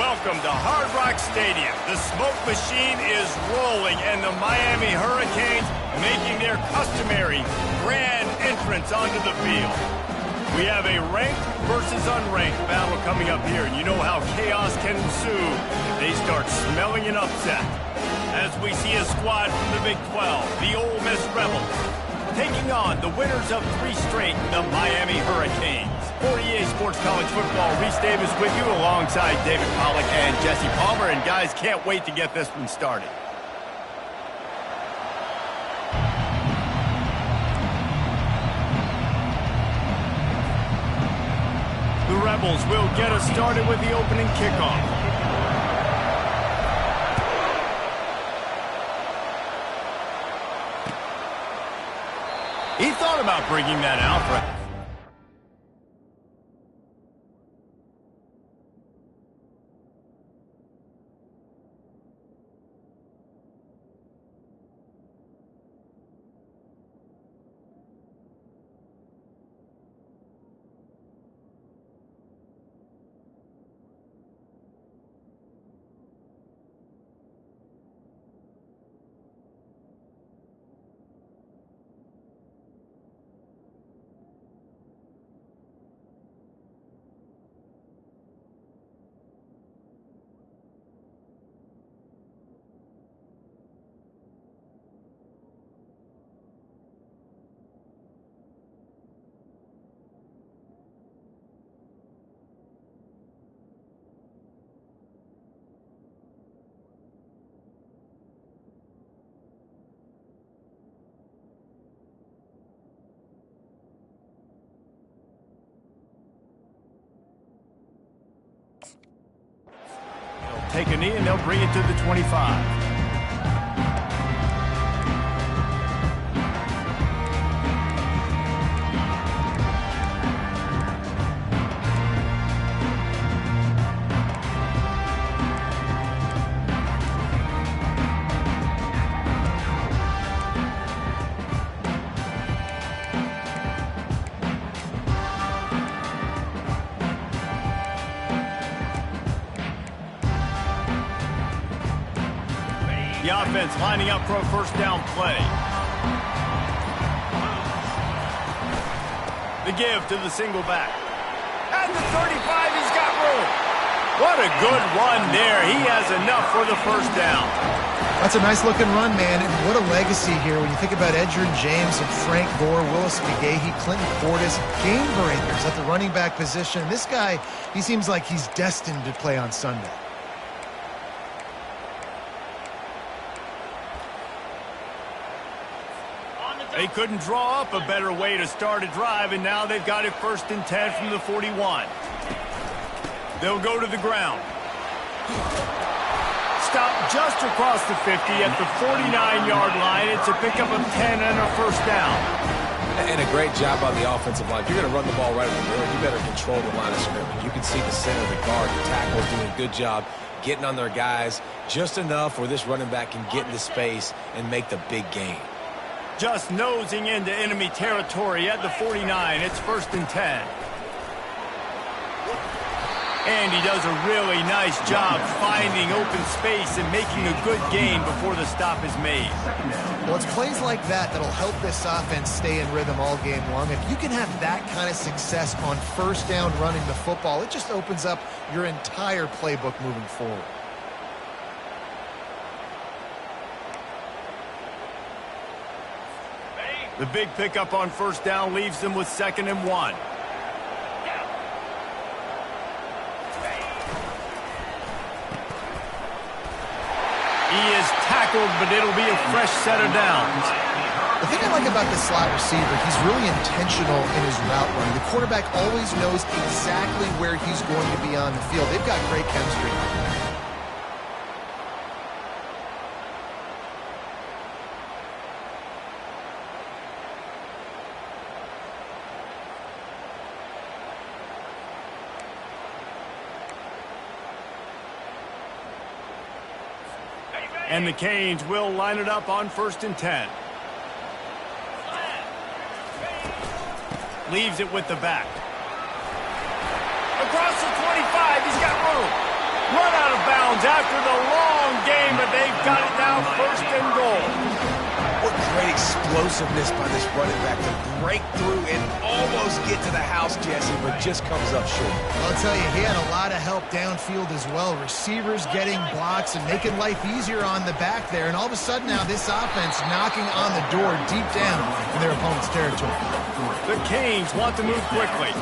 Welcome to Hard Rock Stadium. The smoke machine is rolling, and the Miami Hurricanes making their customary grand entrance onto the field. We have a ranked versus unranked battle coming up here, and you know how chaos can ensue if they start smelling an upset. As we see a squad from the Big 12, the Ole Miss Rebels, taking on the winners of 3 straight, the Miami Hurricanes. For EA Sports College Football, Reese Davis with you alongside David Pollack and Jesse Palmer. And guys, can't wait to get this one started. The Rebels will get us started with the opening kickoff. He thought about bringing that out. Take a knee, and they'll bring it to the 25. The offense lining up for a first down play. The give to the single back. At the 35, he's got room. What a good run there. He has enough for the first down. That's a nice-looking run, man, and what a legacy here when you think about Edgerrin James and Frank Gore, Willis McGahee, Clinton Portis, game breakers at the running back position. This guy, he seems like he's destined to play on Sunday. They couldn't draw up a better way to start a drive, and now they've got it 1st and 10 from the 41. They'll go to the ground. Stop just across the 50 at the 49-yard line. It's a pickup of 10 and a first down. And a great job on the offensive line. If you're going to run the ball right in the middle, you better control the line of scrimmage. You can see the center of the guard, the tackle's doing a good job getting on their guys just enough where this running back can get into space and make the big gain. Just nosing into enemy territory at the 49. It's 1st and 10. And he does a really nice job finding open space and making a good gain before the stop is made. Well, it's plays like that that'll help this offense stay in rhythm all game long. If you can have that kind of success on first down running the football, it just opens up your entire playbook moving forward. The big pickup on first down leaves them with 2nd and 1. He is tackled, but it'll be a fresh set of downs. The thing I like about the slot receiver, he's really intentional in his route running. The quarterback always knows exactly where he's going to be on the field. They've got great chemistry. And the Canes will line it up on 1st and 10. Leaves it with the back. Across the 25, he's got room. Run out of bounds after the long game, but they've got it now first and goal. What great explosiveness by this running back to break through and almost get to the house, Jesse, but just comes up short. I'll tell you, he had a lot of help downfield as well. Receivers getting blocks and making life easier on the back there. And all of a sudden now this offense knocking on the door deep down in their opponent's territory. The Canes want to move quickly.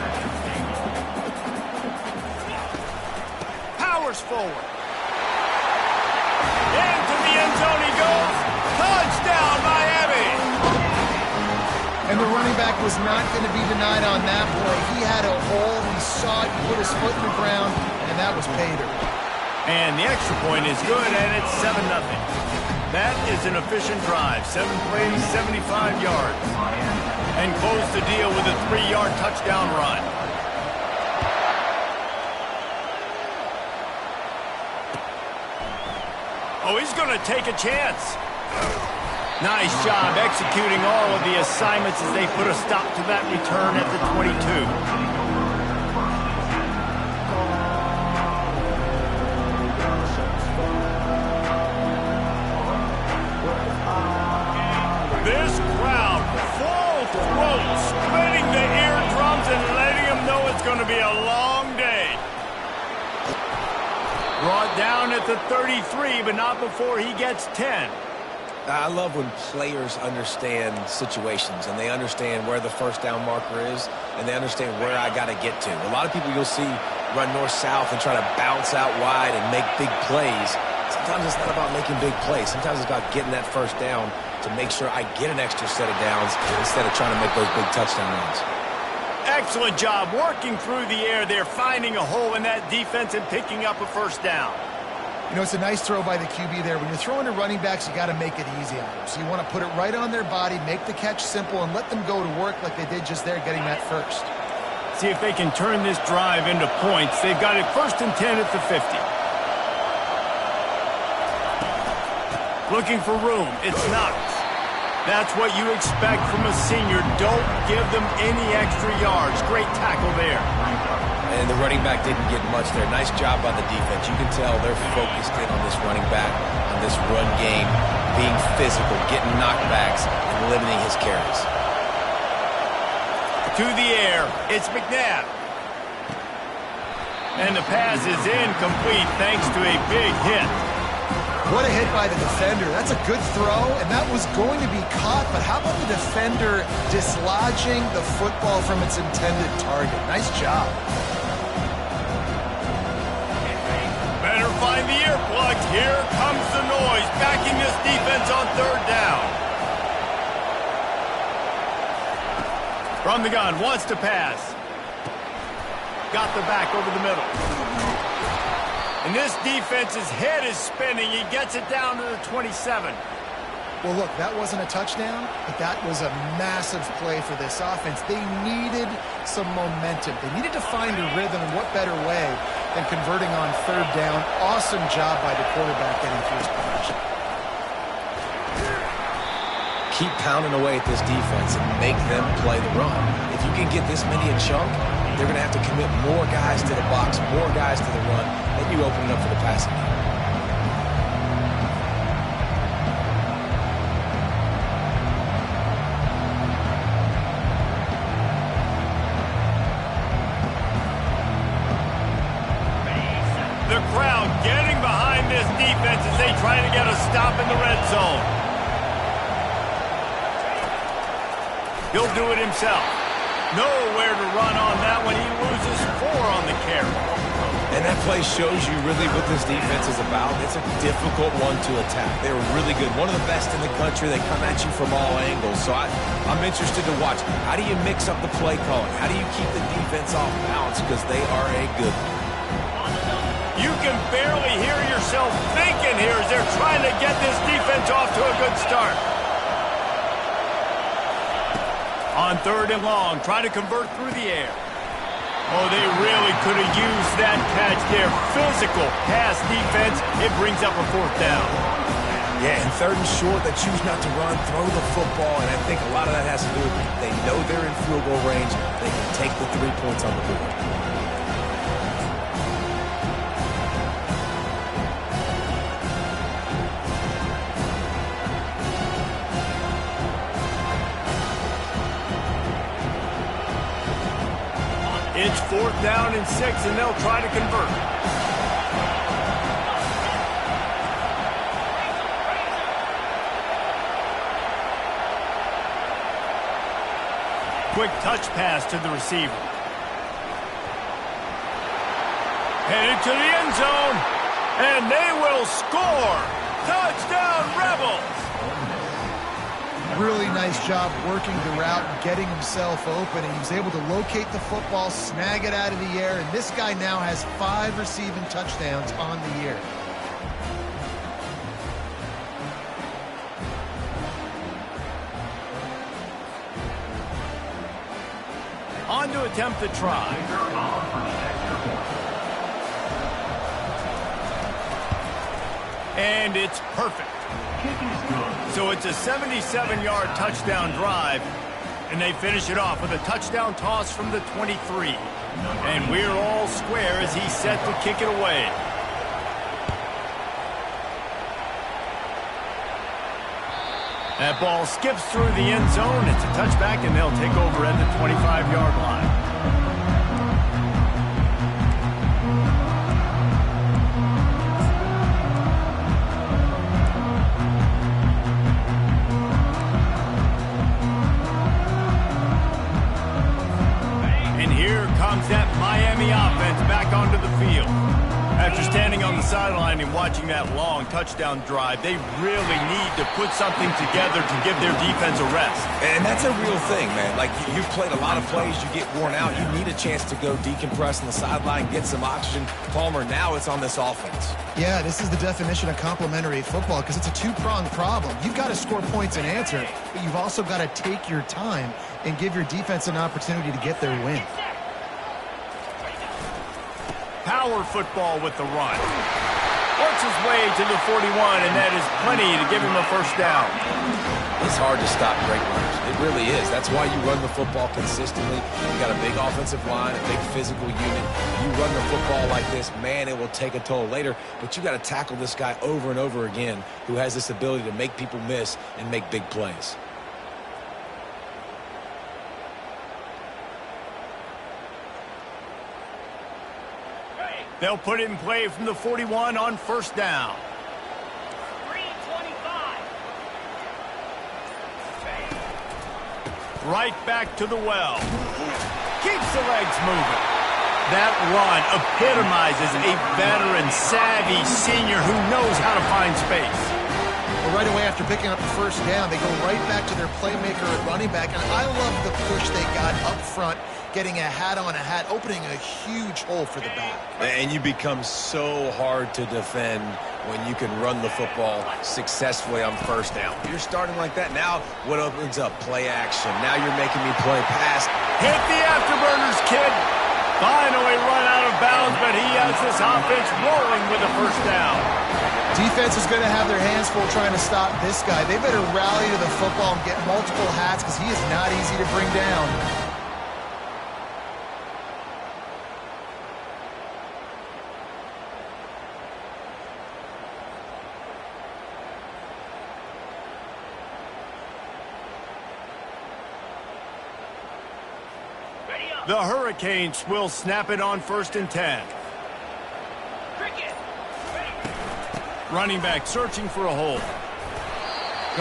Powers forward. Into the end zone he goes. Touchdown, Miami! And the running back was not going to be denied on that play. He had a hole. He saw it. He put his foot in the ground, and that was pay dirt. And the extra point is good, and it's 7-0. That is an efficient drive. 7 plays, 75 yards. And close the deal with a 3-yard touchdown run. Oh, he's going to take a chance. Nice job executing all of the assignments as they put a stop to that return at the 22. This crowd, full throat, splitting the eardrums and letting them know it's going to be a long day. Brought down at the 33, but not before he gets 10. I love when players understand situations and they understand where the first down marker is and they understand where I got to get to. A lot of people you'll see run north-south and try to bounce out wide and make big plays. Sometimes it's not about making big plays. Sometimes it's about getting that first down to make sure I get an extra set of downs instead of trying to make those big touchdown runs. Excellent job working through the air there, finding a hole in that defense and picking up a first down. You know, it's a nice throw by the QB there. When you're throwing to running backs, you got to make it easy on them. So you want to put it right on their body, make the catch simple, and let them go to work like they did just there, getting that first. See if they can turn this drive into points. They've got it 1st and 10 at the 50. Looking for room. It's Knox. That's what you expect from a senior. Don't give them any extra yards. Great tackle there. And the running back didn't get much there. Nice job by the defense. You can tell they're focused in on this running back, on this run game, being physical, getting knockbacks, and limiting his carries. To the air, it's McNabb. And the pass is incomplete thanks to a big hit. What a hit by the defender. That's a good throw, and that was going to be caught, but how about the defender dislodging the football from its intended target? Nice job. Better find the earplugs. Here comes the noise, backing this defense on 3rd down. From the gun, wants to pass. Got the back over the middle. And this defense's head is spinning. He gets it down to the 27. Well, look, that wasn't a touchdown, but that was a massive play for this offense. They needed some momentum. They needed to find a rhythm, and what better way than converting on 3rd down. Awesome job by the quarterback getting through his progression. Keep pounding away at this defense and make them play the run. If you can get this many a chunk, they're going to have to commit more guys to the box, more guys to the run, then you open it up for the passing game. The crowd getting behind this defense as they try to get a stop in the red zone. He'll do it himself. Nowhere to run on that one. He loses 4 on the carry. And that play shows you really what this defense is about. It's a difficult one to attack. They're really good. One of the best in the country. They come at you from all angles. So I'm interested to watch. How do you mix up the play calling? How do you keep the defense off balance? Because they are a good one. You can barely hear yourself thinking here as they're trying to get this defense off to a good start. On 3rd and long, trying to convert through the air. Oh, they really could have used that catch there. Physical pass defense. It brings up a 4th down. Yeah, and 3rd and short, they choose not to run, throw the football, and I think a lot of that has to do with they know they're in field goal range. They can take the 3 points on the board. It's 4th down and 6, and they'll try to convert. Quick touch pass to the receiver. Headed to the end zone, and they will score. Touchdown, Rebels! Really nice job working the route and getting himself open, and he was able to locate the football, snag it out of the air, and this guy now has 5 receiving touchdowns on the year. On to attempt the try. And it's perfect. So it's a 77-yard touchdown drive, and they finish it off with a touchdown toss from the 23. And we're all square as he's set to kick it away. That ball skips through the end zone. It's a touchback, and they'll take over at the 25-yard line. That Miami offense back onto the field. After standing on the sideline and watching that long touchdown drive, they really need to put something together to give their defense a rest. And that's a real thing, man. Like, you've played a lot of plays, you get worn out, you need a chance to go decompress on the sideline, get some oxygen. Palmer, now it's on this offense. Yeah, this is the definition of complementary football because it's a two-pronged problem. You've got to score points and answer, but you've also got to take your time and give your defense an opportunity to get their win. Power football with the run. Works his way to the 41, and that is plenty to give him a first down. It's hard to stop great runners. It really is. That's why you run the football consistently. You got a big offensive line, a big physical unit. You run the football like this, man, it will take a toll later. But you got to tackle this guy over and over again who has this ability to make people miss and make big plays. They'll put it in play from the 41 on first down. 3:25. Right back to the well. Keeps the legs moving. That run epitomizes a veteran, savvy senior who knows how to find space. Well, right away after picking up the first down, they go right back to their playmaker at running back. And I love the push they got up front, getting a hat on a hat, opening a huge hole for the back. And you become so hard to defend when you can run the football successfully on first down. You're starting like that. Now what opens up? Play action. Now you're making me play pass. Hit the afterburners, kid. Finally run out of bounds, but he has this offense rolling with a first down. Defense is going to have their hands full trying to stop this guy. They better rally to the football and get multiple hats because he is not easy to bring down. The Hurricanes will snap it on 1st and 10. Running back searching for a hole.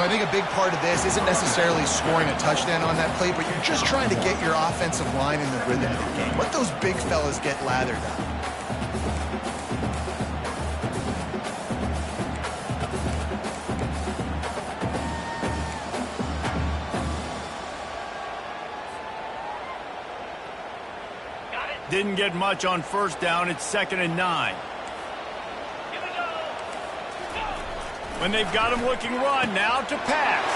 I think a big part of this isn't necessarily scoring a touchdown on that play, but you're just trying to get your offensive line in the rhythm of the game. Let those big fellas get lathered up. Didn't get much on first down. It's 2nd and 9. When they've got him looking run, now to pass.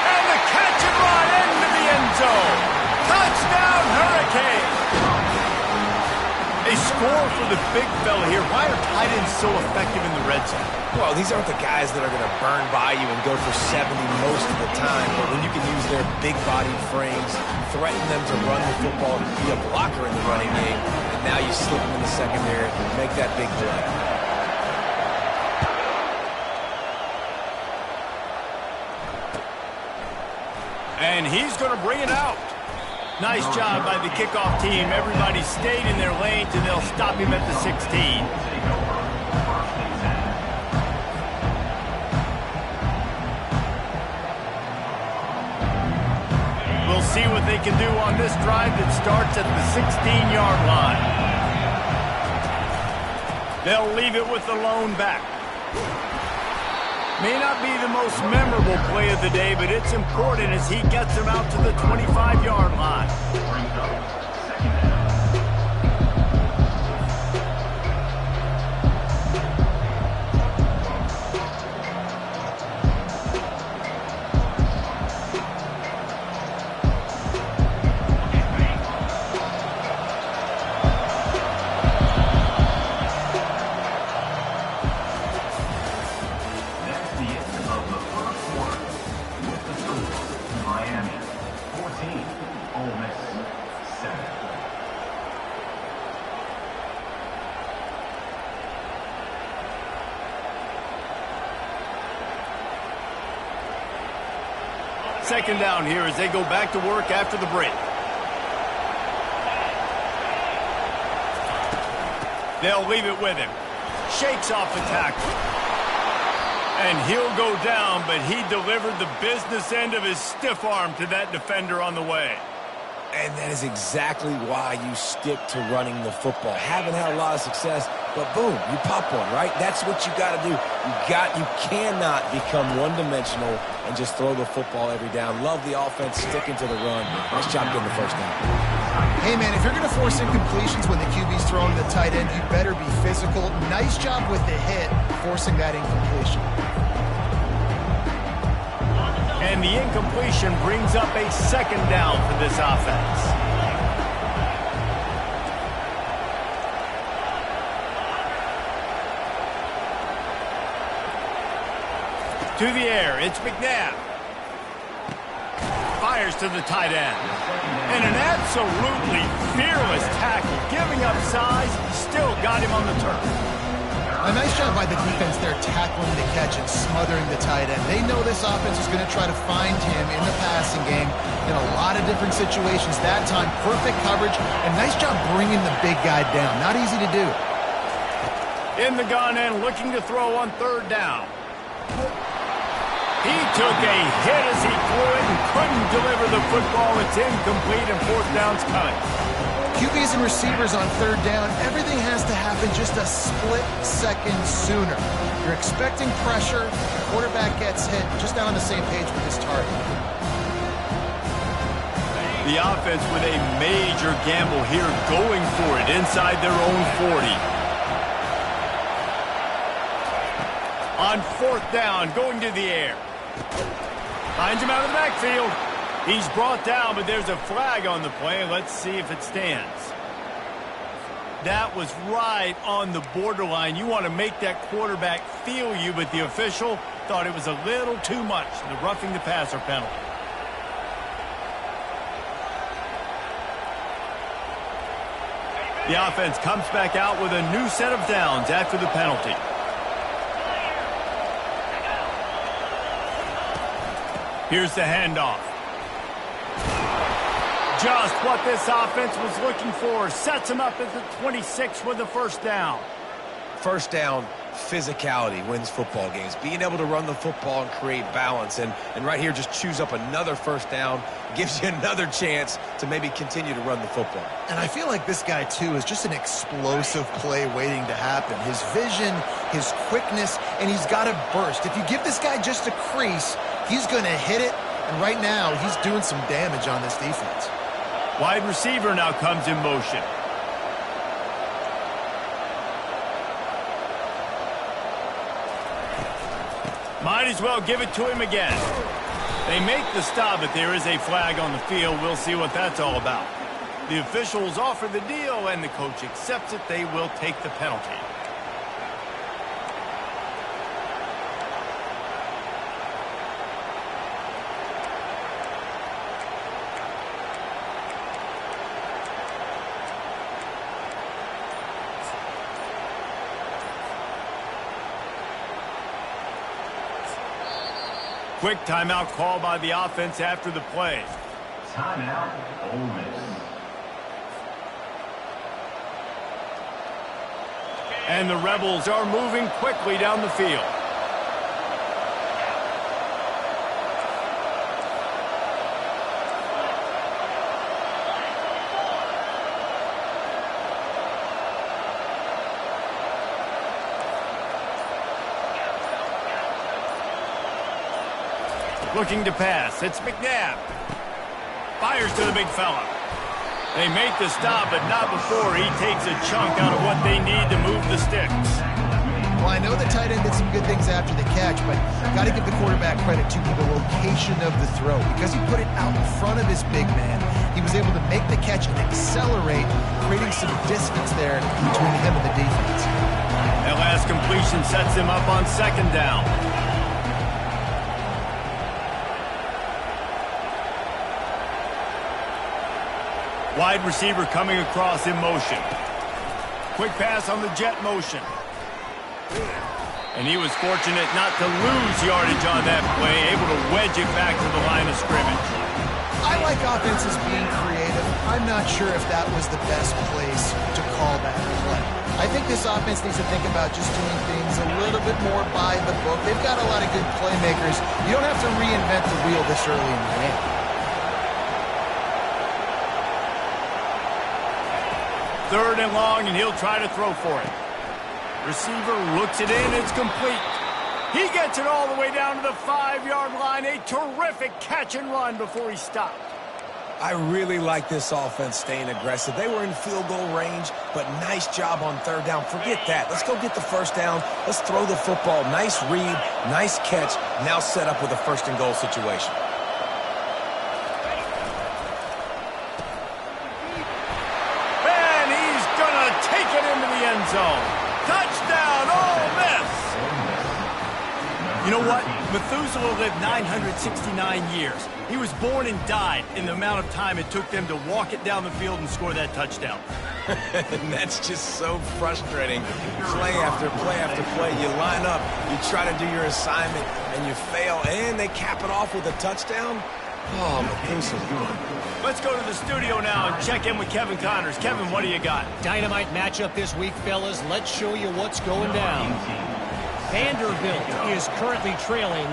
And the catch and run into the end zone. Touchdown, Hurricanes. A score for the big fella here. Why are tight ends so effective in the red zone? Well, these aren't the guys that are going to burn by you and go for 70 most of the time. But when you can use their big-bodied frames, threaten them to run the football, be a blocker in the running game, and now you slip them in the secondary and make that big play. And he's going to bring it out. Nice job by the kickoff team. Everybody stayed in their lanes, and they'll stop him at the 16. We'll see what they can do on this drive that starts at the 16-yard line. They'll leave it with the lone back. May not be the most memorable play of the day, but it's important as he gets them out to the 25-yard line. Second down here as they go back to work after the break. They'll leave it with him. Shakes off the tackle. And he'll go down, but he delivered the business end of his stiff arm to that defender on the way. And that is exactly why you stick to running the football. Haven't had a lot of success, but boom, you pop one, right? That's what you got to do. You cannot become one-dimensional and just throw the football every down. Love the offense sticking to the run. Nice job getting the first down. Hey, man, if you're going to force incompletions when the QB's throwing the tight end, you better be physical. Nice job with the hit, forcing that incompletion. And the incompletion brings up a second down for this offense. To the air, it's McNabb. Fires to the tight end. And an absolutely fearless tackle, giving up size, still got him on the turf. A nice job by the defense there tackling the catch and smothering the tight end. They know this offense is going to try to find him in the passing game in a lot of different situations. That time, perfect coverage, and nice job bringing the big guy down. Not easy to do. In the gun and looking to throw on third down. He took a hit as he threw it and couldn't deliver the football. It's incomplete and fourth down's coming. QBs and receivers on third down, everything has to happen just a split second sooner. You're expecting pressure, the quarterback gets hit, just not on the same page with his target. The offense with a major gamble here, going for it inside their own 40. On fourth down, going to the air. Finds him out of the backfield. He's brought down, but there's a flag on the play. Let's see if it stands. That was right on the borderline. You want to make that quarterback feel you, but the official thought it was a little too much, the roughing the passer penalty. The offense comes back out with a new set of downs after the penalty. Here's the handoff. Just what this offense was looking for. Sets him up at the 26 with the first down. First down, physicality wins football games. Being able to run the football and create balance. And right here, just choose up another first down. Gives you another chance to maybe continue to run the football. And I feel like this guy, too, is just an explosive play waiting to happen. His vision, his quickness, and he's got to burst. If you give this guy just a crease, he's going to hit it. And right now, he's doing some damage on this defense. Wide receiver now comes in motion. Might as well give it to him again. They make the stop, but there is a flag on the field. We'll see what that's all about. The officials offer the deal, and the coach accepts it. They will take the penalty. Quick timeout call by the offense after the play. Timeout, Ole Miss. And the Rebels are moving quickly down the field. Looking to pass. It's McNabb. Fires to the big fella. They make the stop, but not before he takes a chunk out of what they need to move the sticks. Well, I know the tight end did some good things after the catch, but got to give the quarterback credit to the location of the throw. Because he put it out in front of his big man, he was able to make the catch and accelerate, creating some distance there between him and the defense. That last completion sets him up on second down. Wide receiver coming across in motion. Quick pass on the jet motion. And he was fortunate not to lose yardage on that play, able to wedge it back to the line of scrimmage. I like offenses being creative. I'm not sure if that was the best place to call that play. I think this offense needs to think about just doing things a little bit more by the book. They've got a lot of good playmakers. You don't have to reinvent the wheel this early in the game. Third and long, and he'll try to throw for it. Receiver looks it in. It's complete. He gets it all the way down to the 5-yard line. A terrific catch and run before he stopped. I really like this offense staying aggressive. They were in field goal range, but nice job on third down. Forget that. Let's go get the first down. Let's throw the football. Nice read, nice catch. Now set up with a first and goal situation. End zone. Touchdown, Ole Miss! You know what? Methuselah lived 969 years. He was born and died in the amount of time it took them to walk it down the field and score that touchdown. And that's just so frustrating. Play after play after play. You line up, you try to do your assignment, and you fail, and they cap it off with a touchdown? Oh, Methuselah. Let's go to the studio now and check in with Kevin Connors. Kevin, what do you got? Dynamite matchup this week, fellas. Let's show you what's going down. Vanderbilt is currently trailing,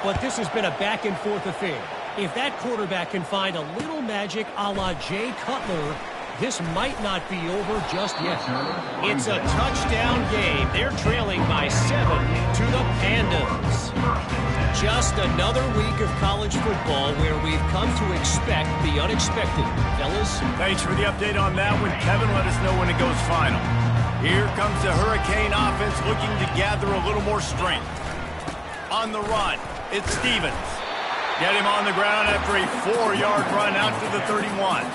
but this has been a back-and-forth affair. If that quarterback can find a little magic a la Jay Cutler, this might not be over just yet. It's a touchdown game. They're trailing by 7 to the Pandas. Just another week of college football where we've come to expect the unexpected. Fellas? Thanks for the update on that one. Kevin, let us know when it goes final. Here comes the Hurricane offense looking to gather a little more strength. On the run, it's Stevens. Get him on the ground after a 4-yard run out to the 31.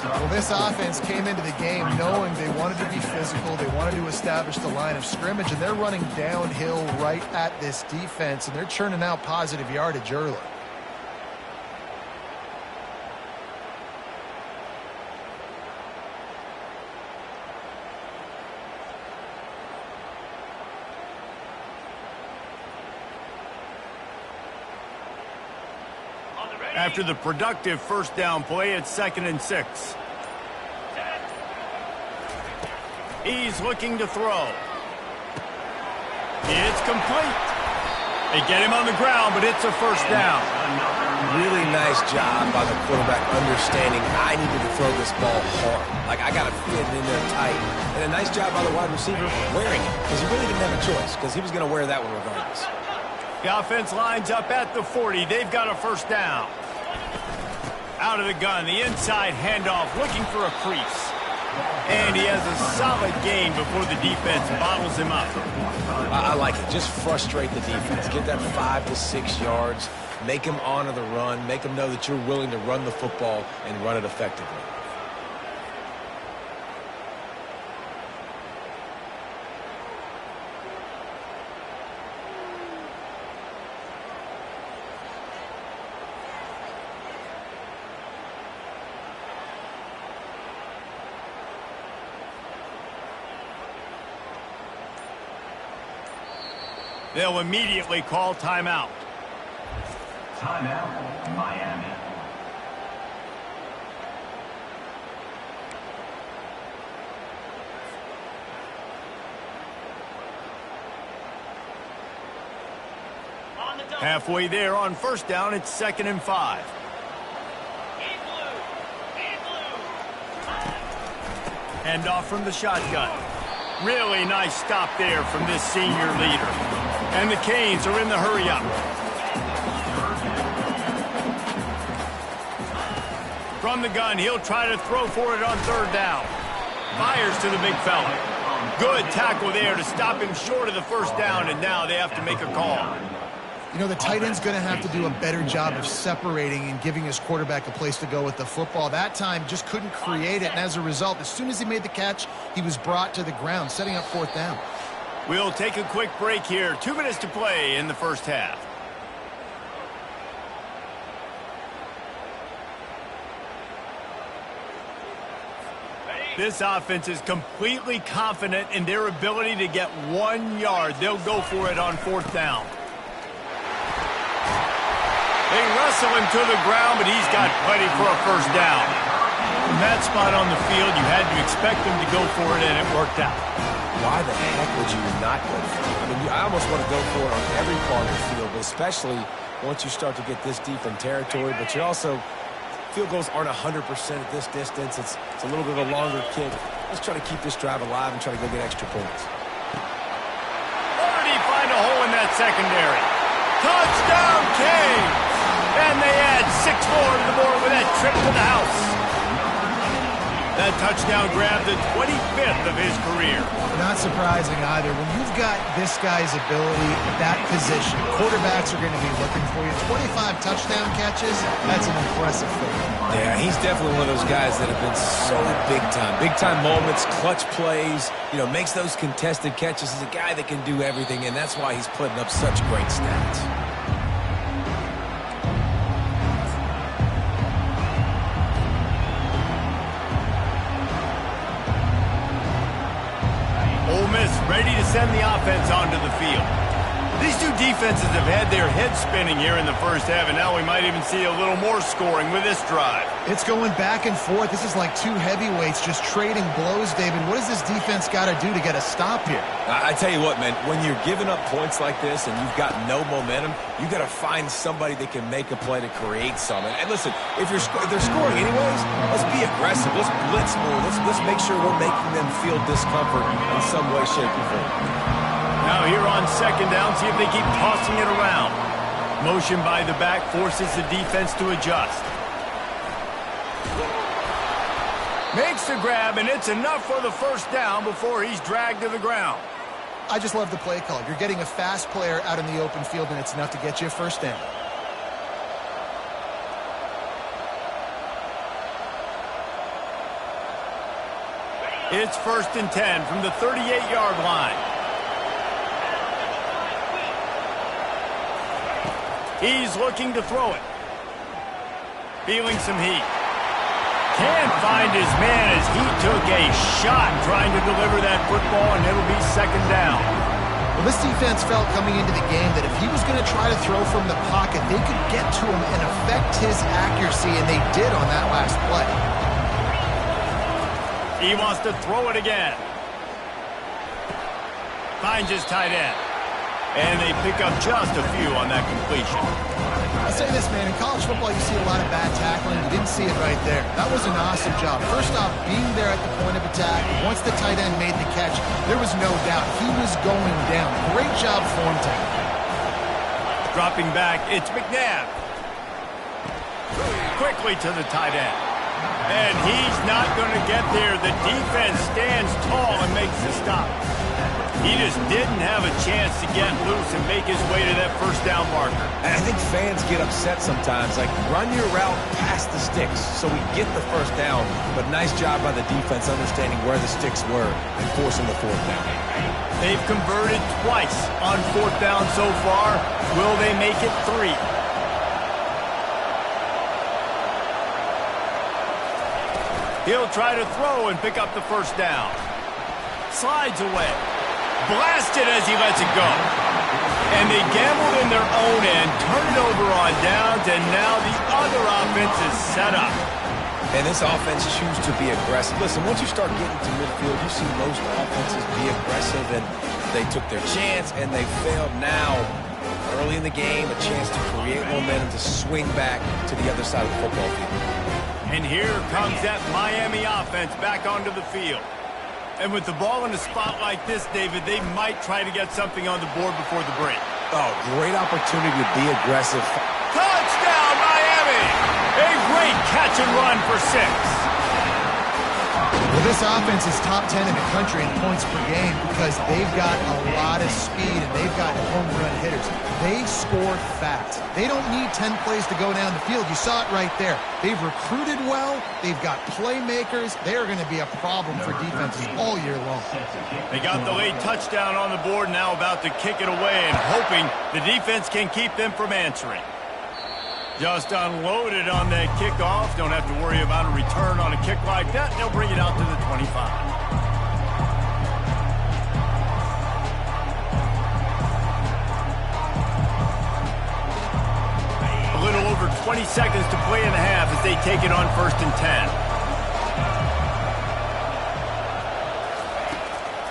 Well, this offense came into the game knowing they wanted to be physical, they wanted to establish the line of scrimmage, and they're running downhill right at this defense, and they're churning out positive yardage early. After the productive first down play, it's 2nd and 6. He's looking to throw. It's complete. They get him on the ground, but it's a first down. Really nice job by the quarterback understanding I needed to throw this ball hard. Like, I got to fit it in there tight. And a nice job by the wide receiver wearing it, because he really didn't have a choice, because he was going to wear that one regardless. The offense lines up at the 40. They've got a first down. Out of the gun, the inside handoff, looking for a crease. And he has a solid gain before the defense bottles him up. I like it. Just frustrate the defense. Get that 5 to 6 yards. Make them honor the run. Make them know that you're willing to run the football and run it effectively. They'll immediately call timeout. Timeout, Miami. Halfway there on first down, it's 2nd and 5. Hand off from the shotgun. Really nice stop there from this senior leader. And the Canes are in the hurry-up. From the gun, he'll try to throw for it on 3rd down. Fires to the big fella. Good tackle there to stop him short of the 1st down, and now they have to make a call. You know, the tight end's going to have to do a better job of separating and giving his quarterback a place to go with the football. That time just couldn't create it, and as a result, as soon as he made the catch, he was brought to the ground, setting up 4th down. We'll take a quick break here. 2 minutes to play in the first half. This offense is completely confident in their ability to get 1 yard. They'll go for it on 4th down. They wrestle him to the ground, but he's got plenty for a 1st down. From that spot on the field, you had to expect him to go for it, and it worked out. Why the heck would you not go for it? I mean, I almost want to go for it on every part of the field, but especially once you start to get this deep in territory. But you also, field goals aren't 100% at this distance. It's a little bit of a longer kick. Let's try to keep this drive alive and try to go get extra points. Already find a hole in that secondary. Touchdown, Canes! And they add 6 more to the board with that trip to the house. That touchdown grabbed the 25th of his career. Not surprising either. When you've got this guy's ability at that position, quarterbacks are going to be looking for you. 25 touchdown catches, that's an impressive thing. Yeah, he's definitely one of those guys that have been so big time. Big time moments, clutch plays, makes those contested catches. He's a guy that can do everything, and that's why he's putting up such great stats. Ole Miss ready to send the offense onto the field. These two defenses have had their heads spinning here in the first half, and now we might even see a little more scoring with this drive. It's going back and forth. This is like 2 heavyweights just trading blows, David. What does this defense got to do to get a stop here? I tell you what, man, when you're giving up points like this and you've got no momentum, you got to find somebody that can make a play to create something. And listen, if they're scoring anyways, let's be aggressive. Let's blitz more. Let's make sure we're making them feel discomfort in some way, shape, or form. Now here on 2nd down, see if they keep tossing it around. Motion by the back forces the defense to adjust. Makes the grab, and it's enough for the 1st down before he's dragged to the ground. I just love the play call. You're getting a fast player out in the open field, and it's enough to get you a 1st down. It's 1st and 10 from the 38-yard line. He's looking to throw it. Feeling some heat. Can't find his man as he took a shot trying to deliver that football, and it'll be 2nd down. Well, this defense felt coming into the game that if he was going to try to throw from the pocket, they could get to him and affect his accuracy, and they did on that last play. He wants to throw it again. Finds his tight end. And they pick up just a few on that completion. I'll say this, man. In college football, you see a lot of bad tackling. You didn't see it right there. That was an awesome job. First off, being there at the point of attack. Once the tight end made the catch, there was no doubt he was going down. Great job form tackle. Dropping back, it's McNabb. Quickly to the tight end. And he's not going to get there. The defense stands tall and makes the stop. He just didn't have a chance to get loose and make his way to that 1st down marker. And I think fans get upset sometimes. Like, run your route past the sticks so we get the 1st down. But nice job by the defense understanding where the sticks were and forcing the 4th down. They've converted twice on 4th down so far. Will they make it 3? He'll try to throw and pick up the 1st down. Slides away. Blasted as he lets it go. And they gambled in their own end, turn it over on downs, and now the other offense is set up. And this offense chooses to be aggressive. Listen, once you start getting to midfield, you see most offenses be aggressive, and they took their chance, and they failed. Now Early in the game, a chance to create momentum to swing back to the other side of the football field. And here comes that Miami offense back onto the field. And with the ball in a spot like this, David, they might try to get something on the board before the break. Oh, great opportunity to be aggressive. Touchdown, Miami! A great catch and run for 6. Well, this offense is top 10 in the country in points per game because they've got a lot of speed and they've got home run hitters. They score fast. They don't need 10 plays to go down the field. You saw it right there. They've recruited well. They've got playmakers. They are going to be a problem for defenses all year long. They got the late touchdown on the board, now about to kick it away and hoping the defense can keep them from answering. Just unloaded on that kickoff. Don't have to worry about a return on a kick like that. They'll bring it out to the 25. A little over 20 seconds to play in the half as they take it on 1st and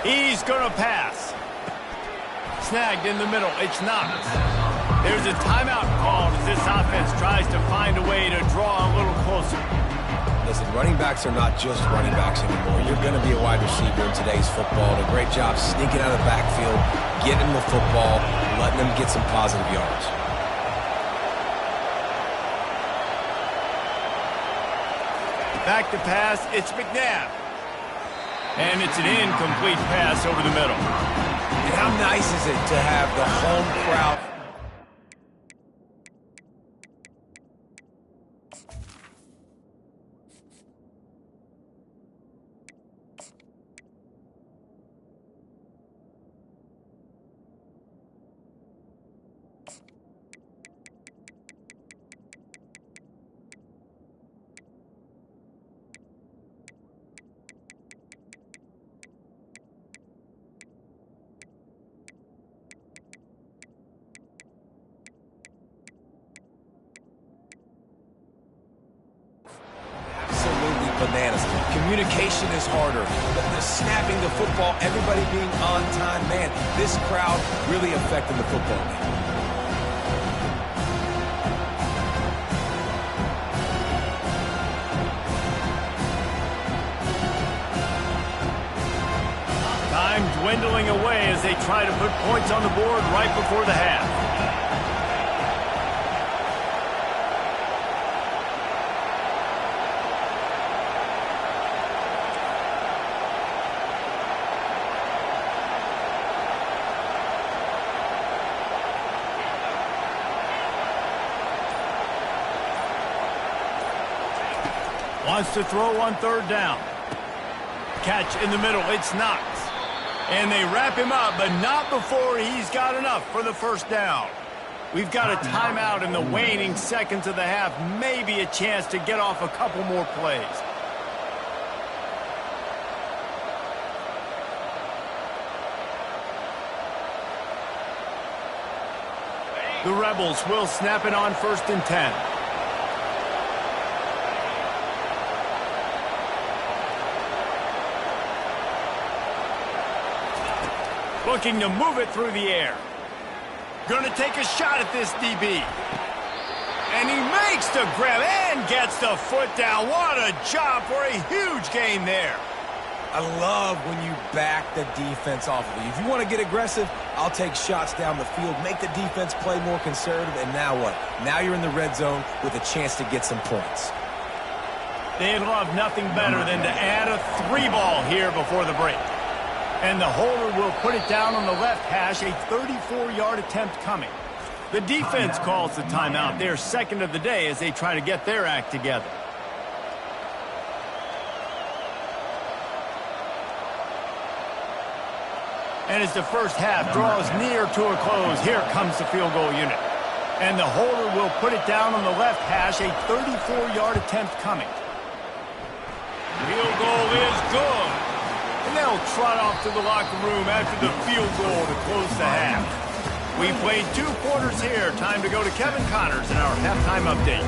10. He's going to pass. Snagged in the middle. It's Knox. There's a timeout called as this offense tries to find a way to draw a little closer. Listen, running backs are not just running backs anymore. You're going to be a wide receiver in today's football. And a great job sneaking out of the backfield, getting the football, letting them get some positive yards. Back to pass, it's McNabb. And it's an incomplete pass over the middle. And how nice is it to have the home crowd? Bananas. Communication is harder. The snapping the football, everybody being on time. Man, this crowd really affecting the football game. Time dwindling away as they try to put points on the board right before the half. Wants to throw on 3rd down. Catch in the middle. It's Knox. And they wrap him up, but not before he's got enough for the 1st down. We've got a timeout in the waning seconds of the half. Maybe a chance to get off a couple more plays. The Rebels will snap it on 1st and 10. Looking to move it through the air. Going to take a shot at this DB. And he makes the grab and gets the foot down. What a job for a huge gain there. I love when you back the defense off of you. If you want to get aggressive, I'll take shots down the field, make the defense play more conservative, and now what? Now you're in the red zone with a chance to get some points. They'd love nothing better than to add a 3-ball here before the break. And the holder will put it down on the left hash, a 34-yard attempt coming. The defense calls the timeout, their 2nd of the day, as they try to get their act together. And as the first half draws near to a close, here comes the field goal unit. And the holder will put it down on the left hash, a 34-yard attempt coming. Field goal is good. And they'll trot off to the locker room after the field goal to close the half. We played 2 quarters here. Time to go to Kevin Connors in our halftime update.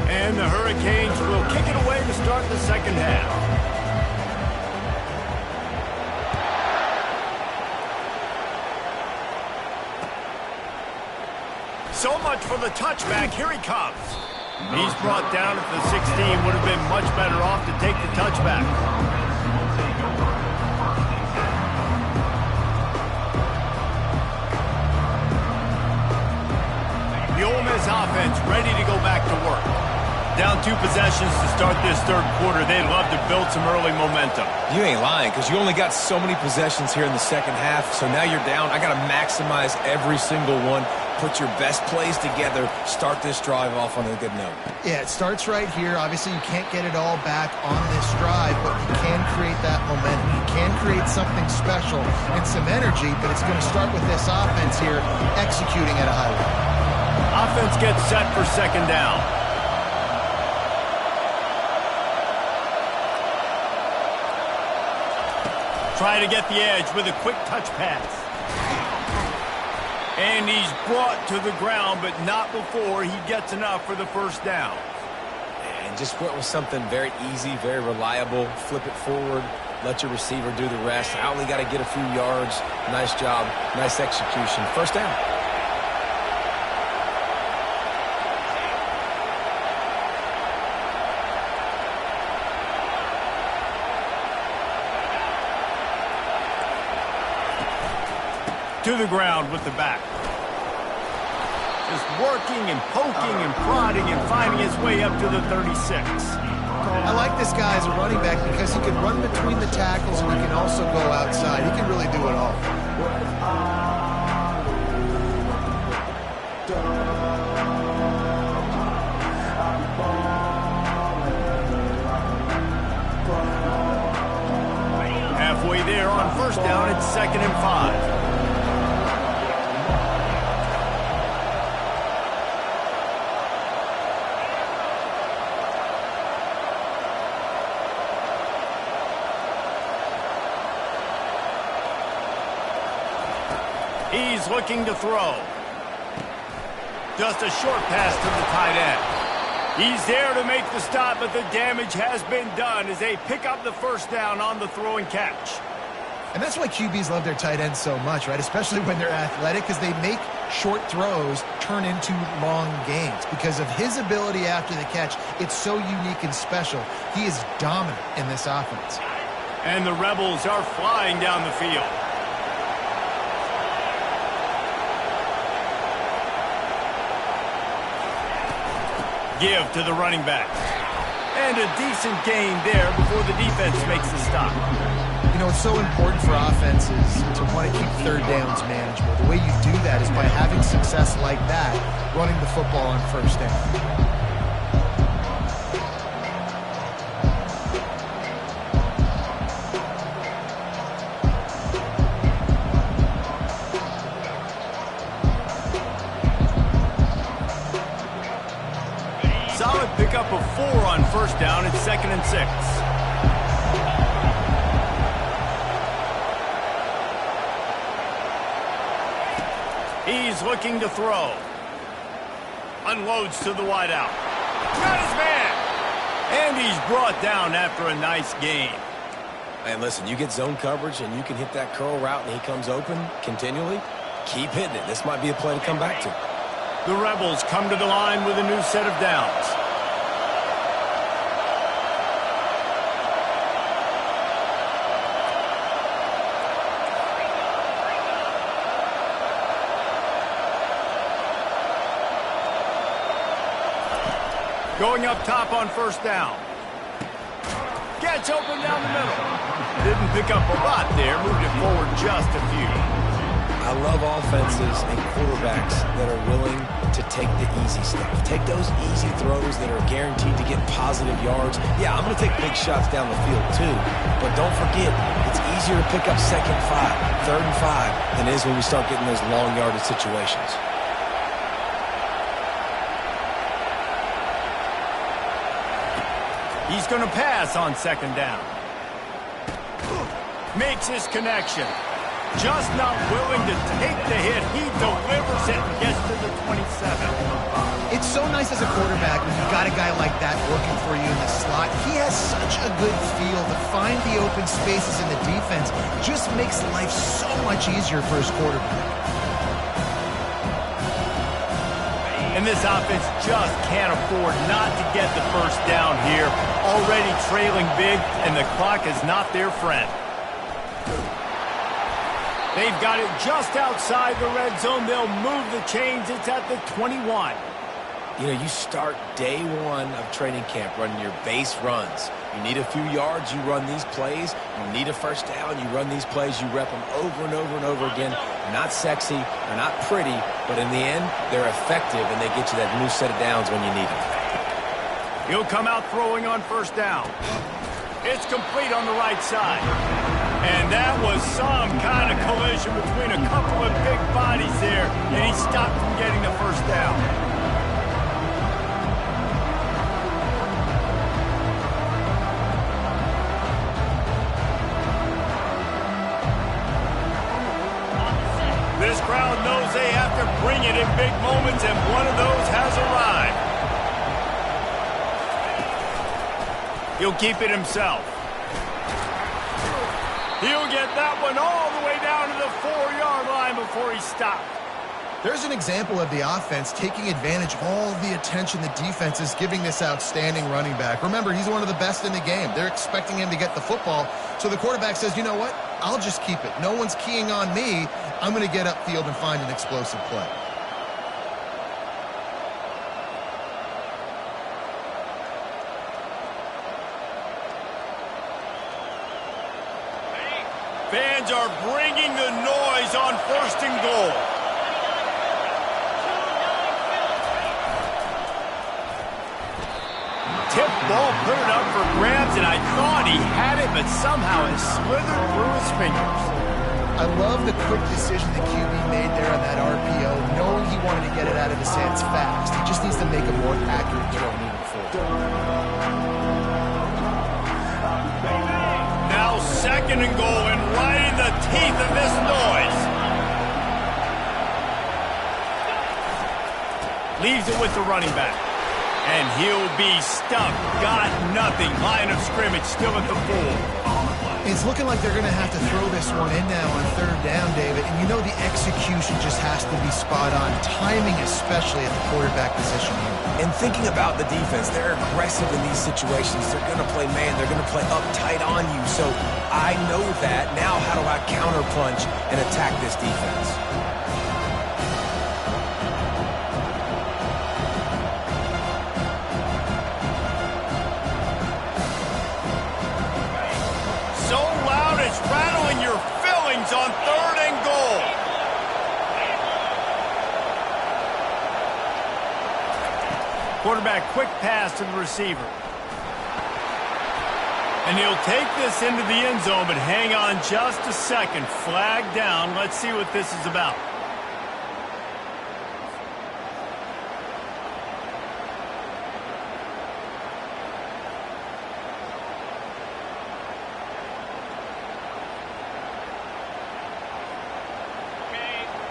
And the Hurricanes will kick it away to start the 2nd half. touch for the touchback. Here he comes. He's brought down at the 16. Would have been much better off to take the touchback. The Ole Miss offense ready to go back to work. Down 2 possessions to start this third quarter. They'd love to build some early momentum. You ain't lying, because you only got so many possessions here in the second half, so now you're down. I got to maximize every single one. Put your best plays together. Start this drive off on a good note. Yeah, it starts right here. Obviously, you can't get it all back on this drive, but you can create that momentum. You can create something special and some energy, but it's going to start with this offense here executing at a high level. Offense gets set for second down. Try to get the edge with a quick touch pass. And he's brought to the ground, but not before he gets enough for the first down. And just went with something very easy, very reliable. Flip it forward, let your receiver do the rest. I only got to get a few yards. Nice job, nice execution. First down. To the ground with the back. Just working and poking and prodding and finding his way up to the 36. I like this guy as a running back because he can run between the tackles and he can also go outside. He can really do it all. Halfway there on first down, it's 2nd and 5. He's looking to throw. Just a short pass to the tight end. He's there to make the stop, but the damage has been done as they pick up the first down on the throw and catch. And that's why QBs love their tight ends so much, right? Especially when they're athletic, because they make short throws turn into long gains. Because of his ability after the catch, it's so unique and special. He is dominant in this offense. And the Rebels are flying down the field. Give to the running back. And a decent gain there before the defense makes the stop. You know, it's so important for offenses to want to keep third downs manageable. The way you do that is by having success like that, running the football on first down. Solid pickup of 4 on first down. It's 2nd and 6. He's looking to throw. Unloads to the wideout. Got his man. And he's brought down after a nice gain. And listen, you get zone coverage and you can hit that curl route and he comes open continually. Keep hitting it. This might be a play to come back to. The Rebels come to the line with a new set of downs. Going up top on first down. Gets open down the middle. Didn't pick up a lot there. Moved it forward just a few. I love offenses and quarterbacks that are willing to take the easy stuff. Take those easy throws that are guaranteed to get positive yards. Yeah, I'm going to take big shots down the field too. But don't forget, it's easier to pick up 2nd and 5, 3rd and 5 than it is when we start getting those long yardage situations. He's going to pass on 2nd down. Makes his connection. Just not willing to take the hit. He delivers it and gets to the 27. It's so nice as a quarterback when you've got a guy like that working for you in the slot. He has such a good feel to find the open spaces in the defense. Just makes life so much easier for his quarterback. And this offense just can't afford not to get the first down here. Already trailing big, and the clock is not their friend. They've got it just outside the red zone. They'll move the chains. It's at the 21. You know, you start day one of training camp running your base runs. You need a few yards, you run these plays. You need a first down, you run these plays. You rep them over and over and over again. They're not sexy, they're not pretty, but in the end, they're effective, and they get you that new set of downs when you need them. He'll come out throwing on first down. It's complete on the right side. And that was some kind of collision between a couple of big bodies there, and he stopped from getting the first down. This crowd knows they have to bring it in big moments, and one of those has arrived. He'll keep it himself. He'll get that one all the way down to the 4-yard line before he stopped. There's an example of the offense taking advantage of all the attention the defense is giving this outstanding running back. Remember, he's one of the best in the game. They're expecting him to get the football, so the quarterback says, you know what? I'll just keep it. No one's keying on me. I'm going to get upfield and find an explosive play. Fans are bringing the noise on first and goal. Tip ball, put it up for grabs, and I thought he had it, but somehow it slithered through his fingers. I love the quick decision the QB made there on that RPO, knowing he wanted to get it out of his hands fast. He just needs to make a more accurate throw moving forward. Now second and goal, and right in the teeth of this noise. Leaves it with the running back. And he'll be stuck. Got nothing. Line of scrimmage still at the 4. It's looking like they're going to have to throw this one in now on third down, David. And you know the execution just has to be spot on. Timing especially at the quarterback position here. And thinking about the defense, they're aggressive in these situations. They're going to play man. They're going to play up tight on you. So I know that. Now how do I counterpunch and attack this defense? Rattling your fillings on third and goal. Quarterback quick pass to the receiver. And he'll take this into the end zone, but hang on just a second. Flag down. Let's see what this is about.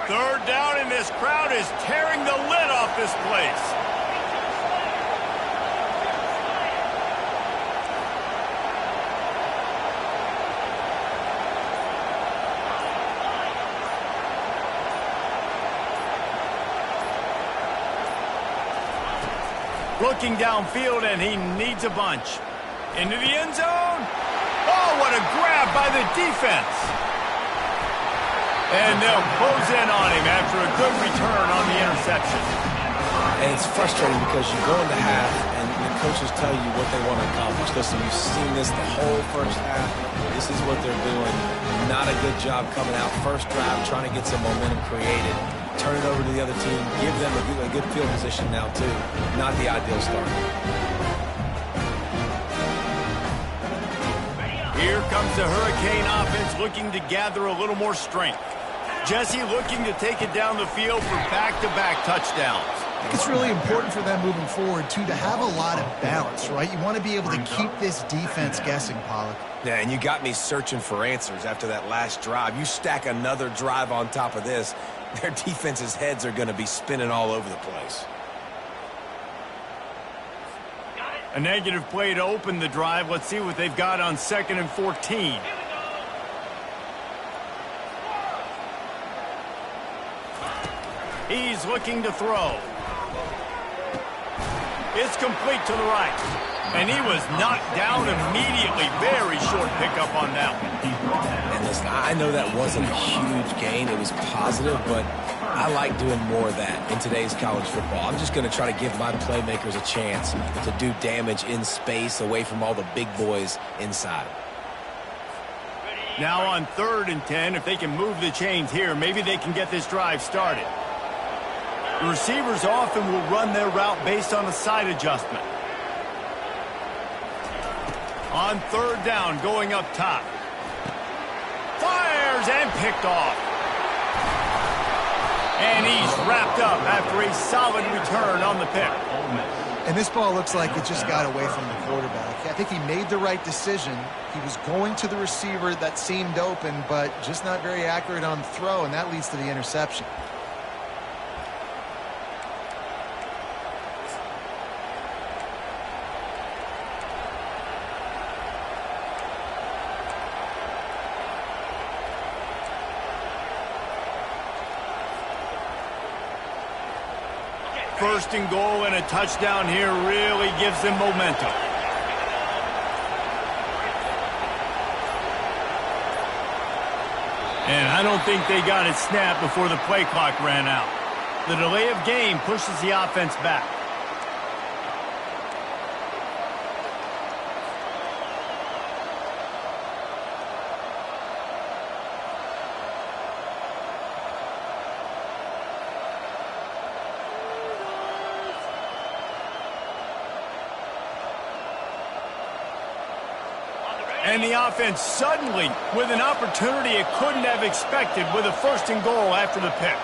Third down, and this crowd is tearing the lid off this place. Looking downfield, and he needs a bunch. Into the end zone. Oh, what a grab by the defense. And they'll close in on him after a good return on the interception. And it's frustrating because you go into half and the coaches tell you what they want to accomplish. Listen, you've seen this the whole first half. This is what they're doing. Not a good job coming out first drive, trying to get some momentum created. Turn it over to the other team. Give them a good field position now, too. Not the ideal start. Here comes the Hurricane offense looking to gather a little more strength. Jesse looking to take it down the field for back-to-back touchdowns. I think it's really important for them moving forward, too, to have a lot of balance, right? You want to be able to keep this defense guessing, Pollack. Yeah, and you got me searching for answers after that last drive. You stack another drive on top of this, their defense's heads are going to be spinning all over the place. A negative play to open the drive. Let's see what they've got on 2nd and 14. He's looking to throw. It's complete to the right. And he was knocked down immediately. Very short pickup on that one. And listen, I know that wasn't a huge gain. It was positive, but I like doing more of that in today's college football. I'm just going to try to give my playmakers a chance to do damage in space away from all the big boys inside. Now on 3rd and 10, if they can move the chains here, maybe they can get this drive started. The receivers often will run their route based on a side adjustment. On 3rd down, going up top. Fires and picked off. And he's wrapped up after a solid return on the pick. And this ball looks like it just got away from the quarterback. I think he made the right decision. He was going to the receiver that seemed open, but just not very accurate on the throw, and that leads to the interception. First and goal and a touchdown here really gives them momentum. And I don't think they got it snapped before the play clock ran out. The delay of game pushes the offense back. And the offense suddenly with an opportunity it couldn't have expected with a first and goal after the pick.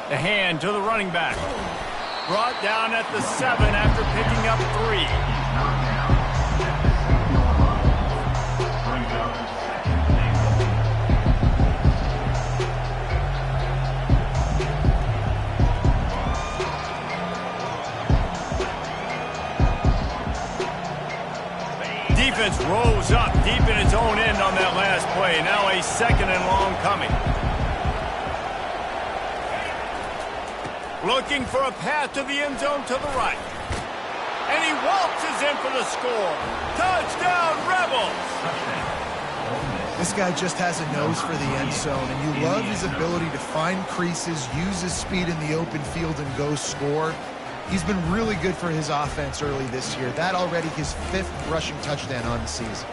The hand to the running back. Brought down at the 7 after picking up 3. Defense rose up deep in its own end on that last play. Now a 2nd and long coming. Looking for a path to the end zone to the right. And he waltzes in for the score. Touchdown, Rebels! This guy just has a nose for the end zone, and you love his ability to find creases, use his speed in the open field, and go score. He's been really good for his offense early this year. That already his 5th rushing touchdown on the season.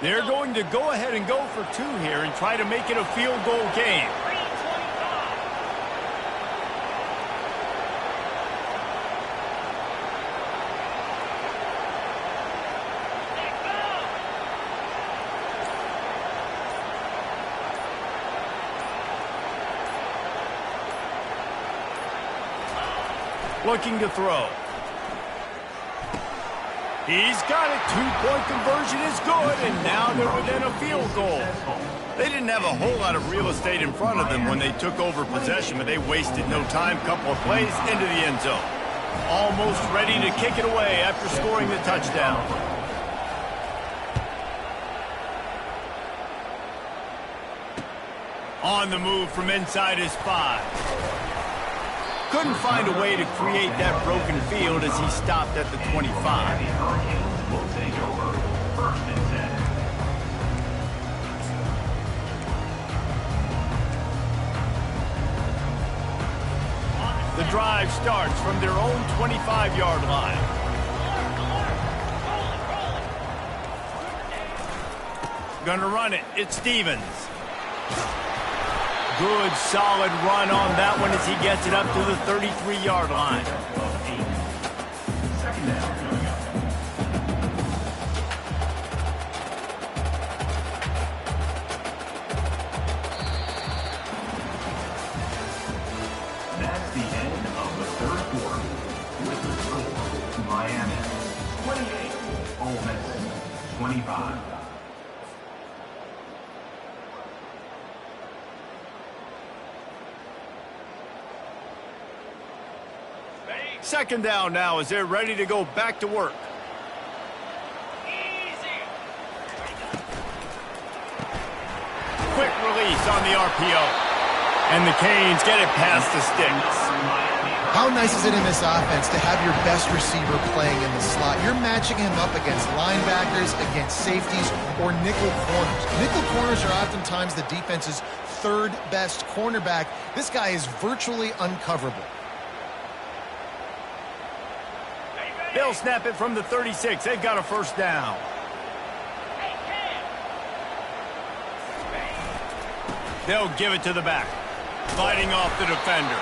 They're going to go ahead and go for 2 here and try to make it a field goal game. Looking to throw. He's got it. 2-point conversion is good, and now they're within a field goal. They didn't have a whole lot of real estate in front of them when they took over possession, but they wasted no time. Couple of plays into the end zone. Almost ready to kick it away after scoring the touchdown. On the move from inside his 5. Couldn't find a way to create that broken field as he stopped at the 25. Will take over 1st and 10. The drive starts from their own 25-yard line. Gonna run it. It's Stevens. Good, solid run on that one as he gets it up to the 33-yard line. 2nd down. That's the end of the 3rd quarter. With the score, Miami 28, Ole Miss 25. Second down now as they're ready to go back to work. Quick release on the RPO. And the Canes get it past the sticks. How nice is it in this offense to have your best receiver playing in the slot? You're matching him up against linebackers, against safeties, or nickel corners. Nickel corners are oftentimes the defense's third best cornerback. This guy is virtually uncoverable. They'll snap it from the 36. They've got a first down. They'll give it to the back. Fighting off the defender.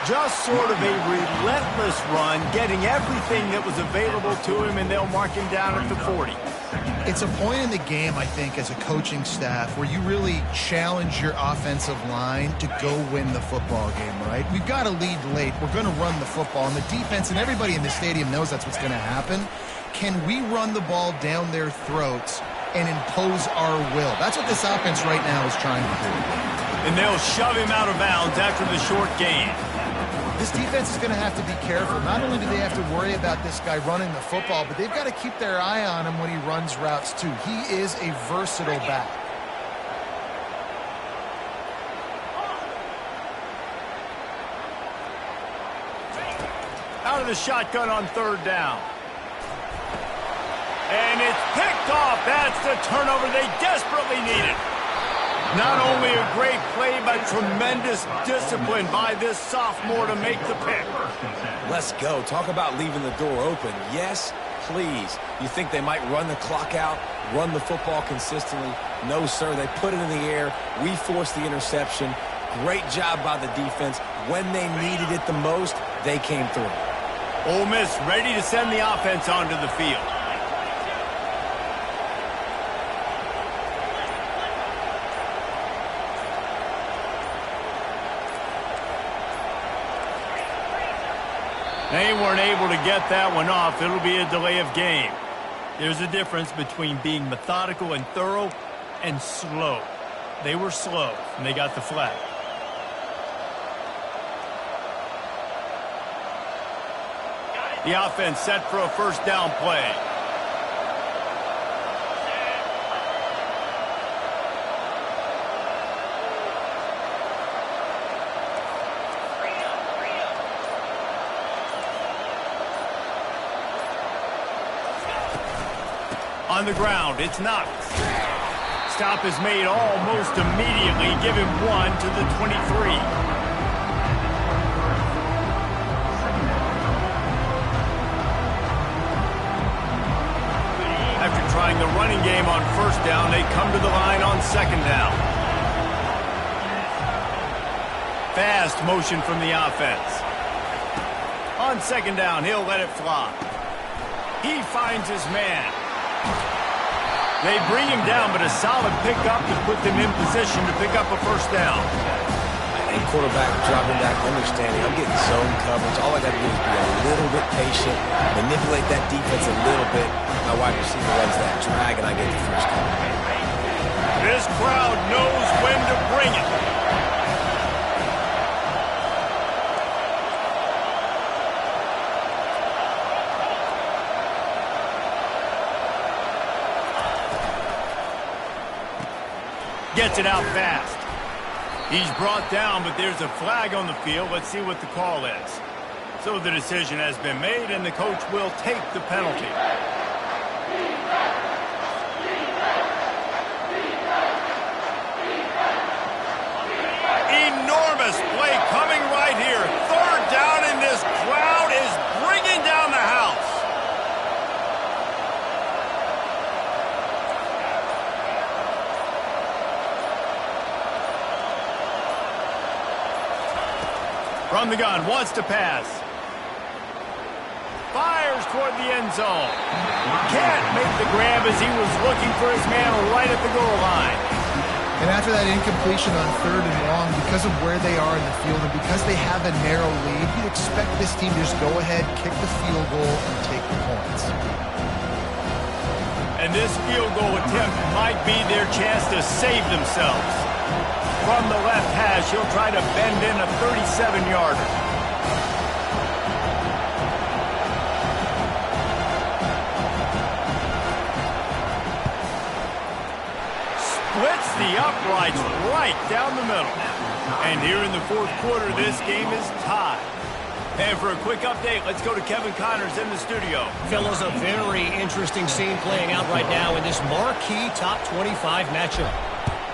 Just sort of a relentless run, getting everything that was available to him, and they'll mark him down at the 40. It's a point in the game, I think, as a coaching staff, where you really challenge your offensive line to go win the football game, right? We've got to lead late. We're going to run the football, and the defense and everybody in the stadium knows that's what's going to happen. Can we run the ball down their throats and impose our will? That's what this offense right now is trying to do. And they'll shove him out of bounds after the short gain. This defense is going to have to be careful. Not only do they have to worry about this guy running the football, but they've got to keep their eye on him when he runs routes too. He is a versatile back. Out of the shotgun on third down. And it's picked off. That's the turnover they desperately needed. Not only a great play, but tremendous discipline by this sophomore to make the pick. Let's go. Talk about leaving the door open. Yes, please. You think they might run the clock out, run the football consistently? No, sir. They put it in the air. We forced the interception. Great job by the defense. When they needed it the most, they came through. Ole Miss ready to send the offense onto the field. They weren't able to get that one off. It'll be a delay of game. There's a difference between being methodical and thorough and slow. They were slow, and they got the flag. The offense set for a first down play. On the ground, it's Knox. Stop is made almost immediately. Give him 1 to the 23. After trying the running game on first down, they come to the line on second down. Fast motion from the offense. On second down, he'll let it fly. He finds his man. They bring him down, but a solid pickup to put them in position to pick up a first down. And quarterback dropping back, understanding I'm getting zone coverage. All I got to do is be a little bit patient, manipulate that defense a little bit. My wide receiver runs that drag, and I get the first down. This crowd knows when to bring it. Gets it out fast. He's brought down, but there's a flag on the field. Let's see what the call is. So the decision has been made, and the coach will take the penalty. Enormous play coming right here. Third down, and this crowd is bringing down the house. From the gun, wants to pass. Fires toward the end zone. Can't make the grab as he was looking for his man right at the goal line. And after that incompletion on third and long, because of where they are in the field and because they have a narrow lead, you'd expect this team to just go ahead, kick the field goal, and take the points. And this field goal attempt might be their chance to save themselves. From the left hash, he'll try to bend in a 37-yarder. the uprights right down the middle. And here in the fourth quarter, this game is tied. And for a quick update, let's go to Kevin Connors in the studio. Fellas, a very interesting scene playing out right now in this marquee top 25 matchup.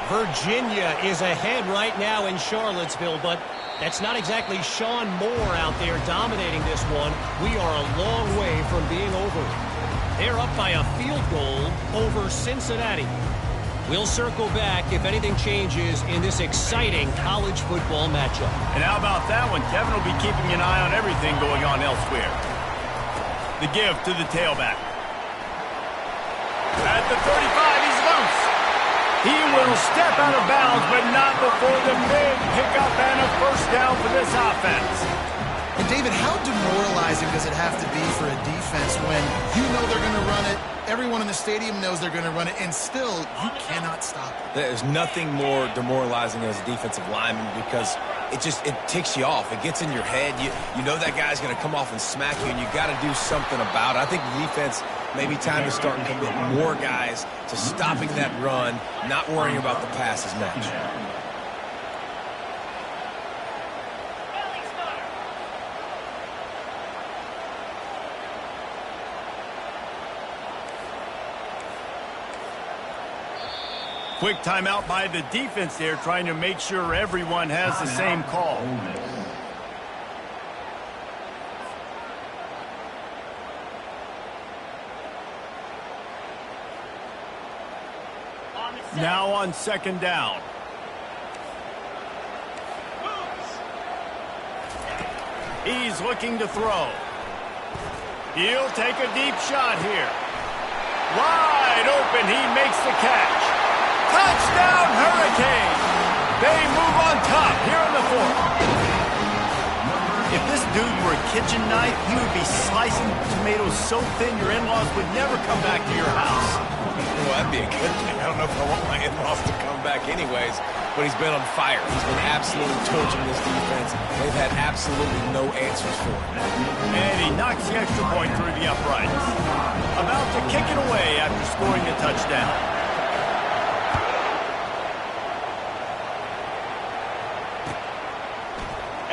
Virginia is ahead right now in Charlottesville, but that's not exactly Sean Moore out there dominating this one. We are a long way from being over. They're up by a field goal over Cincinnati. We'll circle back if anything changes in this exciting college football matchup. And how about that one? Kevin will be keeping an eye on everything going on elsewhere. The give to the tailback. At the 35, he's loose. He will step out of bounds, but not before the big pickup and a first down for this offense. And David, how demoralizing does it have to be for a defense when you know they're going to run it, everyone in the stadium knows they're going to run it, and still you cannot stop it? There's nothing more demoralizing as a defensive lineman because it ticks you off. It gets in your head. You know that guy's going to come off and smack you, and you got to do something about it. I think the defense maybe time to start and commit more guys to stopping that run, not worrying about the pass as much. Quick timeout by the defense there, trying to make sure everyone has the same call. Now on second down. He's looking to throw. He'll take a deep shot here. Wide open, he makes the catch. Touchdown, Hurricanes! They move on top here in the fourth. If this dude were a kitchen knife, he would be slicing tomatoes so thin your in-laws would never come back to your house. Well, that'd be a good thing. I don't know if I want my in-laws to come back anyways, but he's been on fire. He's been absolutely torching this defense. They've had absolutely no answers for him. And he knocks the extra point through the uprights. About to kick it away after scoring the touchdown.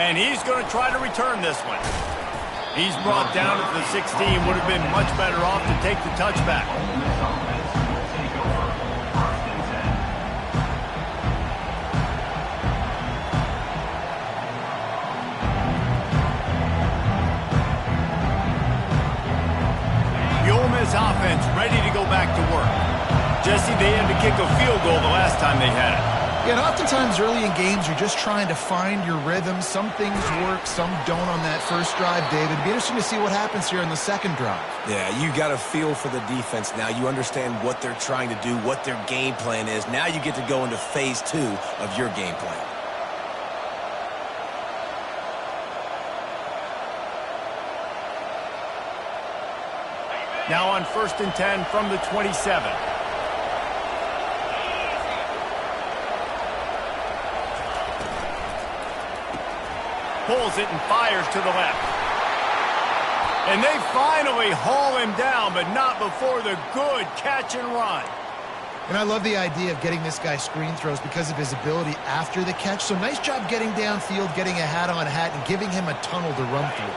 And he's going to try to return this one. He's brought down at the 16. Would have been much better off to take the touchback. The Ole Miss offense ready to go back to work. Jesse, they had to kick a field goal the last time they had it. Yeah, and oftentimes early in games, you're just trying to find your rhythm. Some things work, some don't on that first drive, David. It'd be interesting to see what happens here in the second drive. Yeah, you got a feel for the defense now. You understand what they're trying to do, what their game plan is. Now you get to go into phase 2 of your game plan. Now on 1st and 10 from the 27. Pulls it and fires to the left. And they finally haul him down, but not before the good catch and run. And I love the idea of getting this guy screen throws because of his ability after the catch. So nice job getting downfield, getting a hat-on-hat, and giving him a tunnel to run through.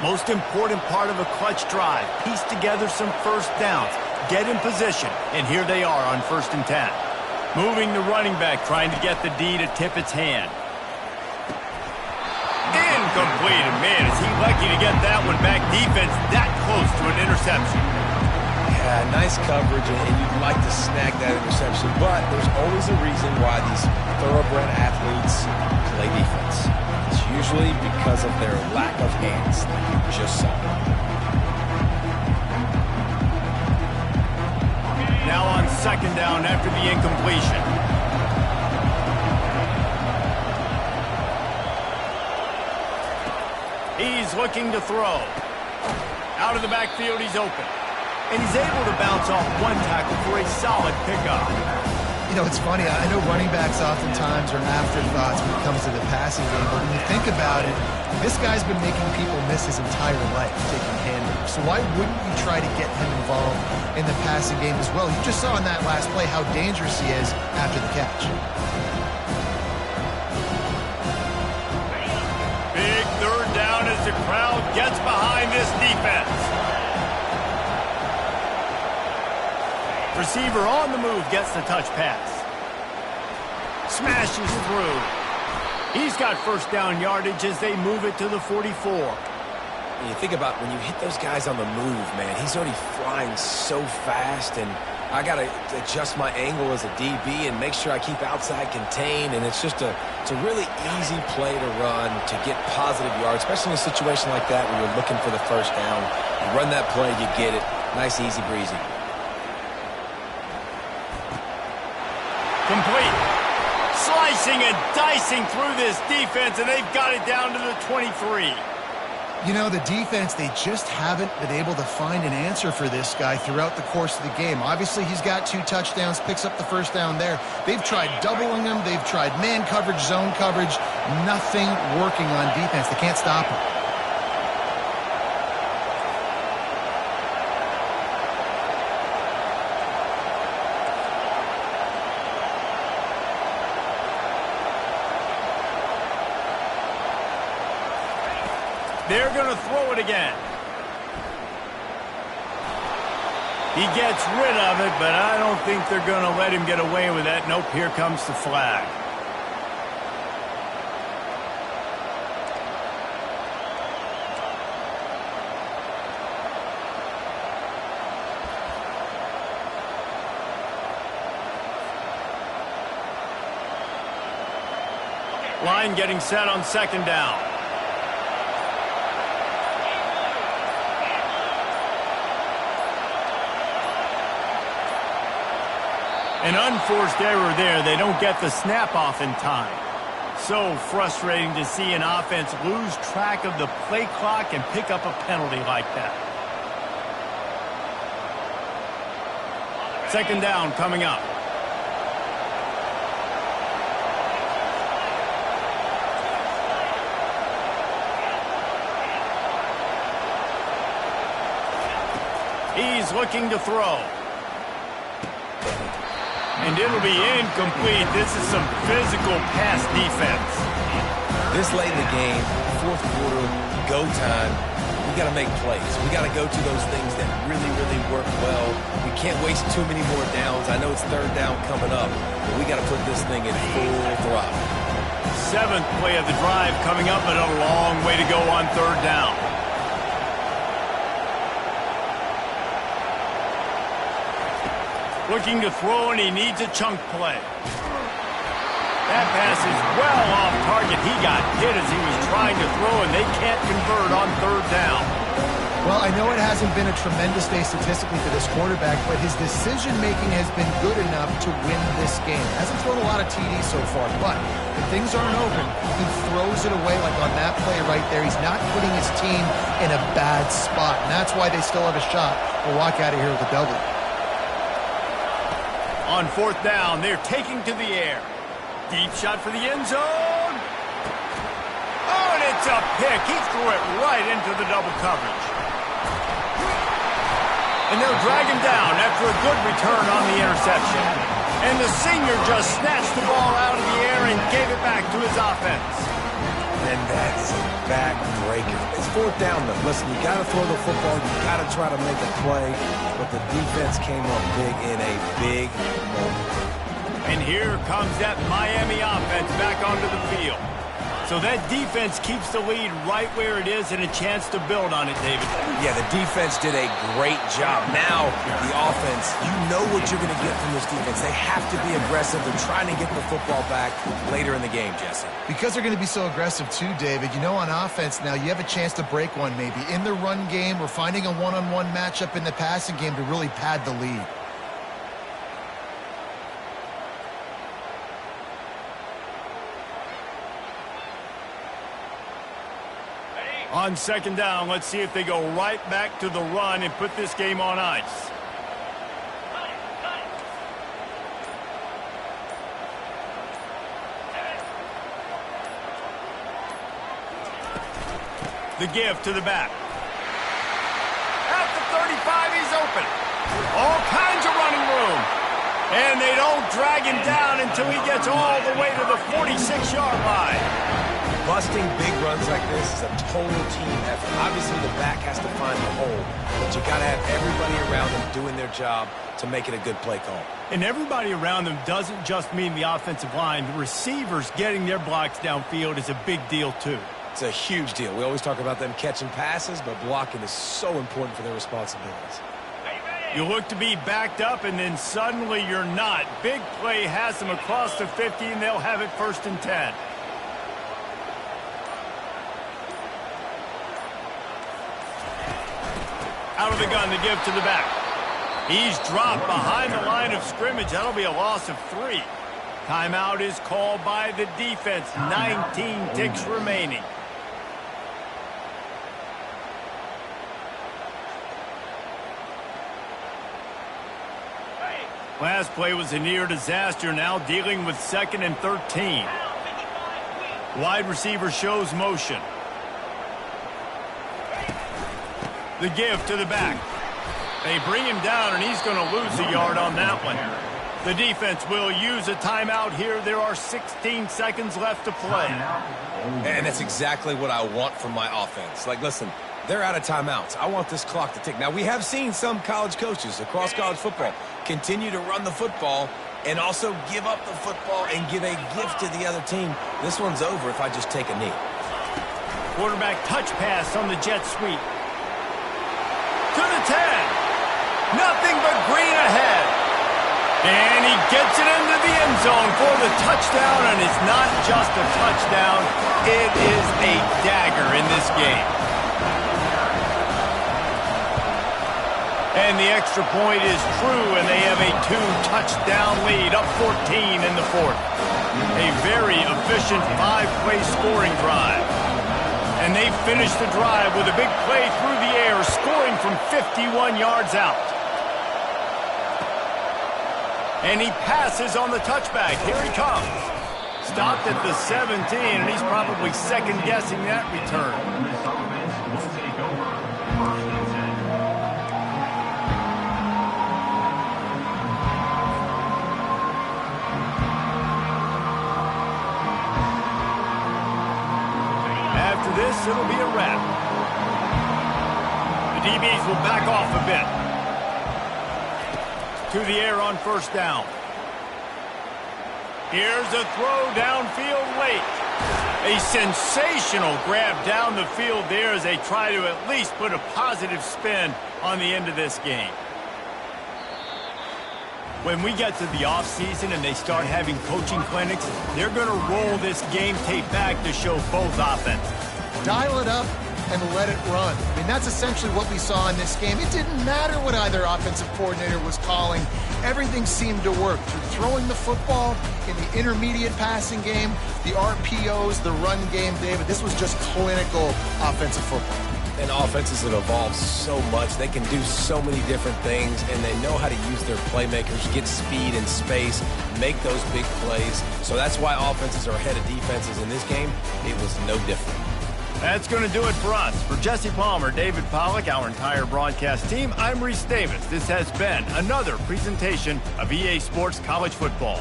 Most important part of a clutch drive. Piece together some first downs. Get in position. And here they are on 1st and 10. Moving the running back, trying to get the D to tip its hand. Incomplete. And man, is he lucky to get that one back. Defense that close to an interception. Yeah, nice coverage, and you'd like to snag that interception, but there's always a reason why these thoroughbred athletes play defense. It's usually because of their lack of hands, like you just saw. Now on second down after the incompletion. He's looking to throw. Out of the backfield, he's open. And he's able to bounce off one tackle for a solid pickup. You know, it's funny. I know running backs oftentimes are afterthoughts when it comes to the passing game, but when you think about it, this guy's been making people miss his entire life taking handoffs. So why wouldn't you try to get him involved in the passing game as well? You just saw in that last play how dangerous he is after the catch. Big third down as the crowd gets behind this defense. Receiver on the move gets the touch pass. Smashes through. He's got first down yardage as they move it to the 44. You think about when you hit those guys on the move, man, he's already flying so fast, and I got to adjust my angle as a DB and make sure I keep outside contained, and it's a really easy play to run to get positive yards, especially in a situation like that where you're looking for the first down. You run that play, you get it. Nice, easy breezy. Complete. Slicing and dicing through this defense, and they've got it down to the 23. You know, the defense, they just haven't been able to find an answer for this guy throughout the course of the game. Obviously, he's got 2 touchdowns, picks up the first down there. They've tried doubling him. They've tried man coverage, zone coverage. Nothing working on defense. They can't stop him. They're going to throw it again. He gets rid of it, but I don't think they're going to let him get away with that. Nope, here comes the flag. Line getting set on second down. An unforced error there. They don't get the snap off in time. So frustrating to see an offense lose track of the play clock and pick up a penalty like that. Second down coming up. He's looking to throw. And it'll be incomplete. This is some physical pass defense. This late in the game, fourth quarter, go time, we got to make plays. We got to go to those things that really, really work well. We can't waste too many more downs. I know it's third down coming up, but we got to put this thing in full throttle. 7th play of the drive coming up, but a long way to go on third down. Looking to throw, and he needs a chunk play. That pass is well off target. He got hit as he was trying to throw, and they can't convert on third down. Well, I know it hasn't been a tremendous day statistically for this quarterback, but his decision-making has been good enough to win this game. Hasn't thrown a lot of TDs so far, but when things aren't open, he throws it away like on that play right there. He's not putting his team in a bad spot, and that's why they still have a shot to walk out of here with a W. On fourth down, they're taking to the air. Deep shot for the end zone. Oh, and it's a pick. He threw it right into the double coverage. And they'll drag him down after a good return on the interception. And the senior just snatched the ball out of the air and gave it back to his offense. And that is a backbreaker. It's fourth down, though. Listen, you got to throw the football. You got to try to make a play. But the defense came up big in a big moment. And here comes that Miami offense back onto the field. So that defense keeps the lead right where it is and a chance to build on it, David. Yeah, the defense did a great job. Now, the offense, you know what you're going to get from this defense. They have to be aggressive. They're trying to get the football back later in the game, Jesse. Because they're going to be so aggressive too, David, you know, on offense now, you have a chance to break one maybe. In the run game or finding a one-on-one matchup in the passing game to really pad the lead. On second down, let's see if they go right back to the run and put this game on ice. The give to the back. At the 35, he's open. All kinds of running room. And they don't drag him down until he gets all the way to the 46-yard line. Busting big runs like this is a total team effort. Obviously, the back has to find the hole, but you got to have everybody around them doing their job to make it a good play call. And everybody around them doesn't just mean the offensive line. The receivers getting their blocks downfield is a big deal, too. It's a huge deal. We always talk about them catching passes, but blocking is so important for their responsibilities. You look to be backed up, and then suddenly you're not. Big play has them across the 50, and they'll have it 1st and 10. Out of the gun, the give to the back. He's dropped behind the line of scrimmage. That'll be a loss of 3. Timeout is called by the defense. 19 ticks remaining. Last play was a near disaster, now dealing with 2nd and 13. Wide receiver shows motion. The give to the back. They bring him down, and he's going to lose a yard on that one. The defense will use a timeout here. There are 16 seconds left to play. And that's exactly what I want from my offense. Like, listen, they're out of timeouts. I want this clock to tick. Now, we have seen some college coaches across college football continue to run the football and also give up the football and give a gift to the other team. This one's over if I just take a knee. Quarterback touch pass on the jet sweep. To the 10. Nothing but green ahead. And he gets it into the end zone for the touchdown, and it's not just a touchdown. It is a dagger in this game. And the extra point is true, and they have a 2-touchdown lead, up 14 in the 4th. A very efficient 5-play scoring drive. And they finish the drive with a big play through the air, scoring from 51 yards out. And he passes on the touchback. Here he comes. Stopped at the 17, and he's probably second-guessing that return. This offense will take over 1st and 10. After this, it'll be a wrap. The DBs will back off a bit. To the air on 1st down. Here's a throw downfield late. A sensational grab down the field there as they try to at least put a positive spin on the end of this game. When we get to the offseason and they start having coaching clinics, they're going to roll this game tape back to show both offenses. Dial it up and let it run. I mean, that's essentially what we saw in this game. It didn't matter what either offensive coordinator was calling. Everything seemed to work through throwing the football in the intermediate passing game, the RPOs, the run game, David. This was just clinical offensive football. And offenses have evolved so much. They can do so many different things, and they know how to use their playmakers, get speed and space, make those big plays. So that's why offenses are ahead of defenses in this game. It was no different. That's going to do it for us. For Jesse Palmer, David Pollack, our entire broadcast team, I'm Reese Davis. This has been another presentation of EA Sports College Football.